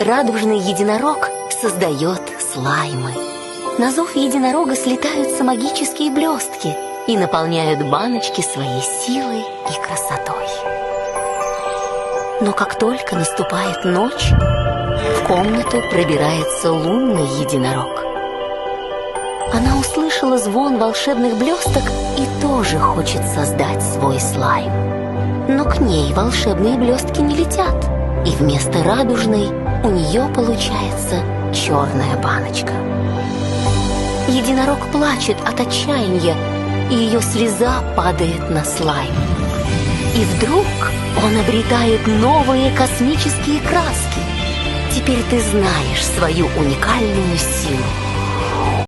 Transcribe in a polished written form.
Радужный единорог создает слаймы. На зов единорога слетаются магические блестки и наполняют баночки своей силой и красотой. Но как только наступает ночь, в комнату пробирается лунный единорог. Она услышала звон волшебных блесток и тоже хочет создать свой слайм. Но к ней волшебные блестки не летят, и вместо радужной у нее получается черная баночка. Единорог плачет от отчаяния, и ее слеза падает на слайм. И вдруг он обретает новые космические краски. Теперь ты знаешь свою уникальную силу.